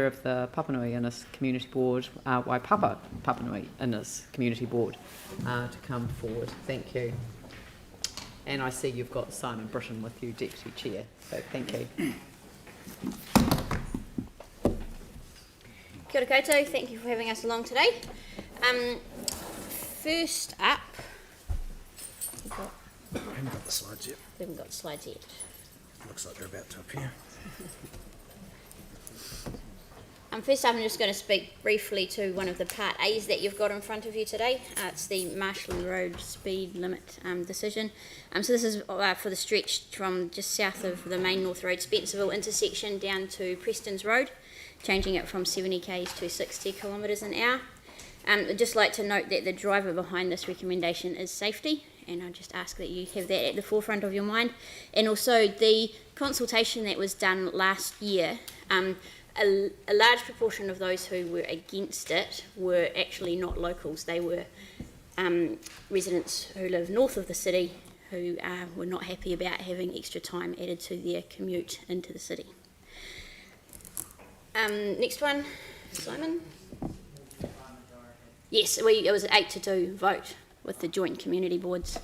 of the Papanui-Innes Community Board, Waipapa Papanui-Innes Community Board, to come forward. Thank you. And I see you've got Simon Britton with you, Deputy Chair, so thank you. Kia ora koutou, thank you for having us along today. First up, I haven't got the slides yet. we haven't got slides yet. Looks like they're about to appear. First up, I'm just going to speak briefly to one of the Part A's that you've got in front of you today. It's the Marshland Road speed limit decision. So this is for the stretch from just south of the main North Road Spencerville intersection down to Preston's Road, changing it from 70 k's to 60 kilometres an hour. I'd just like to note that the driver behind this recommendation is safety, and I just ask that you have that at the forefront of your mind. And also the consultation that was done last year, a large proportion of those who were against it were actually not locals. They were residents who live north of the city who were not happy about having extra time added to their commute into the city. Next one, Simon. Yes, it was an 8-2 vote with the joint community boards.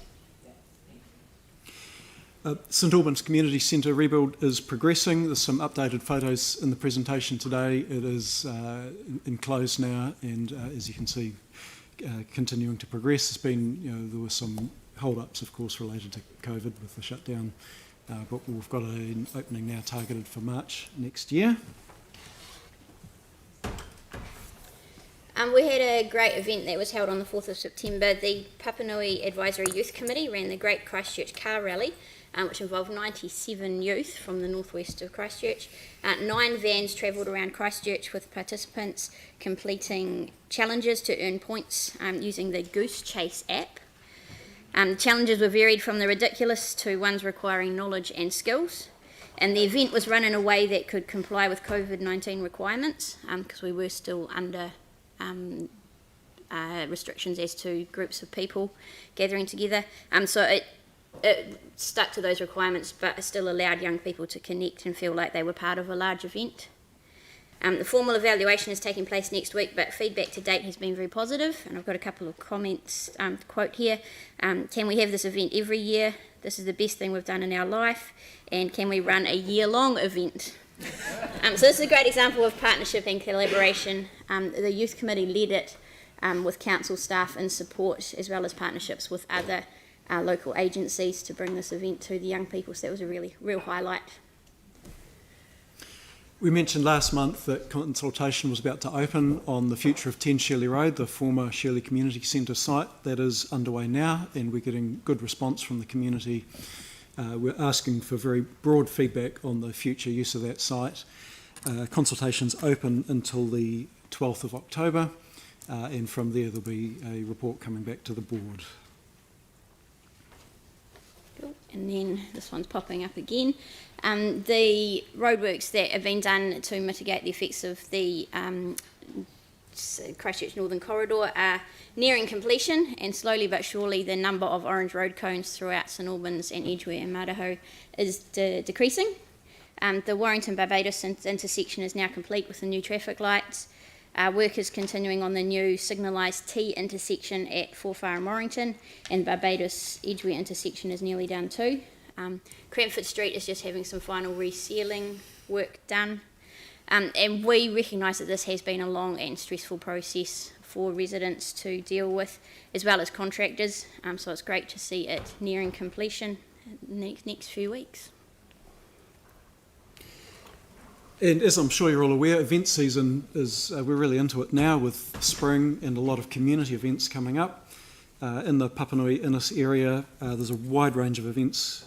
St Albans Community Centre rebuild is progressing. There's some updated photos in the presentation today. It is enclosed now, and as you can see, continuing to progress. There's been, there were some hold-ups, of course, related to COVID with the shutdown, but we've got an opening now targeted for March next year. We had a great event that was held on the 4th of September. The Papanui Advisory Youth Committee ran the Great Christchurch Car Rally, which involved 97 youth from the northwest of Christchurch. 9 vans travelled around Christchurch with participants completing challenges to earn points using the Goose Chase app. Challenges were varied from the ridiculous to ones requiring knowledge and skills. And the event was run in a way that could comply with COVID-19 requirements, because we were still under restrictions as to groups of people gathering together. So it stuck to those requirements, but it still allowed young people to connect and feel like they were part of a large event. The formal evaluation is taking place next week, but feedback to date has been very positive, and I've got a couple of comments to quote here. Can we have this event every year? This is the best thing we've done in our life. And can we run a year-long event? So this is a great example of partnership and collaboration. The Youth Committee led it with council staff in support, as well as partnerships with other local agencies to bring this event to the young people. So that was a real highlight. We mentioned last month that consultation was about to open on the future of 10 Shelly Road, the former Shelly Community Centre site. That is underway now, and we're getting good response from the community. We're asking for very broad feedback on the future use of that site. Consultation's open until the 12th of October, and from there there'll be a report coming back to the board. Cool. And then this one's popping up again. The roadworks that have been done to mitigate the effects of the Christchurch Northern Corridor are nearing completion, and slowly but surely the number of orange road cones throughout St Albans and Edgware and Maraho is decreasing. The Warrington-Barbados intersection is now complete with the new traffic lights. Work is continuing on the new signalised T intersection at Forfar and Warrington, and Barbados-Edgware intersection is nearly done too. Cranford Street is just having some final resealing work done. And we recognise that this has been a long and stressful process for residents to deal with, as well as contractors. So it's great to see it nearing completion in the next few weeks. And as I'm sure you're all aware, event season is, we're really into it now with spring and a lot of community events coming up. In the Papanui-Innes area, there's a wide range of events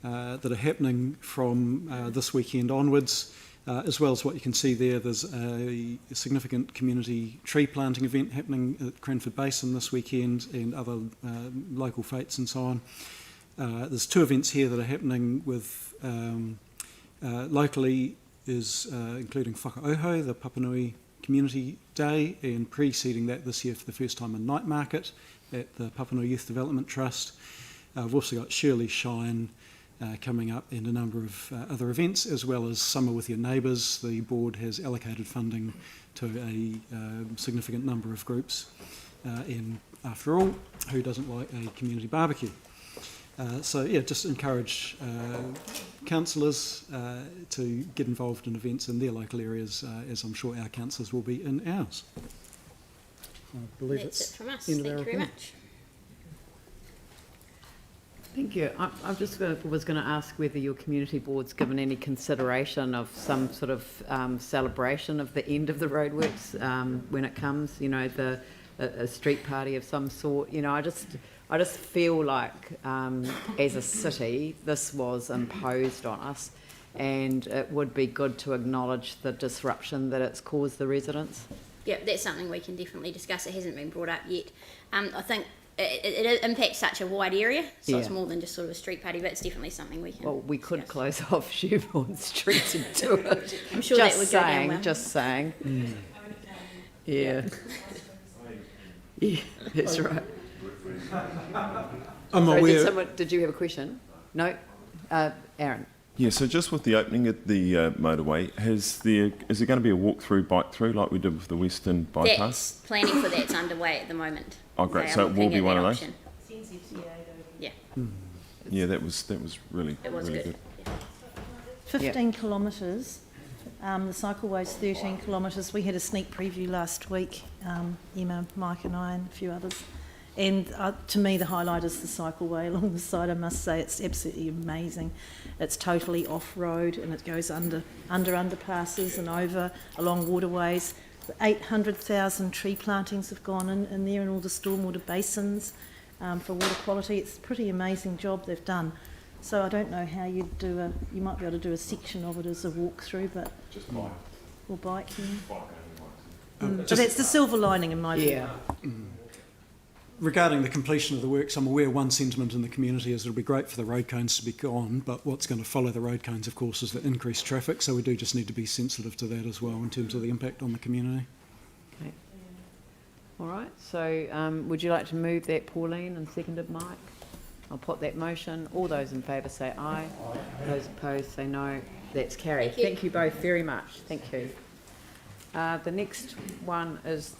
that are happening from this weekend onwards. As well as what you can see there, there's a significant community tree planting event happening at Cranford Basin this weekend, and other local fetes and so on. There's 2 events here that are happening with locally, including Whakaoho, the Papanui Community Day, and preceding that this year for the first time a night market at the Papanui Youth Development Trust. We've also got Shirley Shine, coming up, and a number of other events, as well as Summer with Your Neighbours. The board has allocated funding to a significant number of groups, and after all, who doesn't like a community barbecue? So yeah, just encourage councillors to get involved in events in their local areas, as I'm sure our councillors will be in ours. I believe That's it's it from us. the end Thank of you our very report. much. Thank you. I was going to ask whether your community board's given any consideration of some sort of celebration of the end of the roadworks when it comes, you know, a street party of some sort. You know, I just feel like as a city this was imposed on us, and it would be good to acknowledge the disruption that it's caused the residents. Yeah, that's something we can definitely discuss. It hasn't been brought up yet. I think it impacts such a wide area, so it's Yeah. more than just sort of a street party, but it's definitely something we can Well, we could discuss. close off Sherborne Street to do it. I'm sure just that would go down saying, well. just saying. Yeah. Yeah, that's right. I'm Sorry, aware. did you have a question? No? Aaron? Yeah, so just with the opening at the motorway, is there going to be a walk-through, bike-through like we did with the Western bypass? That's planning for that's underway at the moment. Oh, great. They are So it will looking be at one that of those? option. Yeah, Yeah, that was really it was really good. 15 kilometres. The cycleway's 13 kilometres. We had a sneak preview last week, Emma, Mike and I and a few others. And to me the highlight is the cycleway along the side. I must say it's absolutely amazing. It's totally off-road and it goes under underpasses and over along waterways. 800,000 tree plantings have gone in there, and all the stormwater basins for water quality. It's a pretty amazing job they've done. So I don't know how you'd do you might be able to do a section of it as a walk-through, but... Just bike. Or bike, yeah. But Just- that's the silver lining in my view. Yeah. Regarding the completion of the works, I'm aware one sentiment in the community is it'll be great for the road cones to be gone, but what's going to follow the road cones, of course, is the increased traffic, so we do just need to be sensitive to that as well in terms of the impact on the community. Okay. All right, so would you like to move that, Pauline, and seconded Mike? I'll put that motion. All those in favour say aye. Those opposed say no. That's carried. Thank you. Thank you both very much. Thank you. The next one is the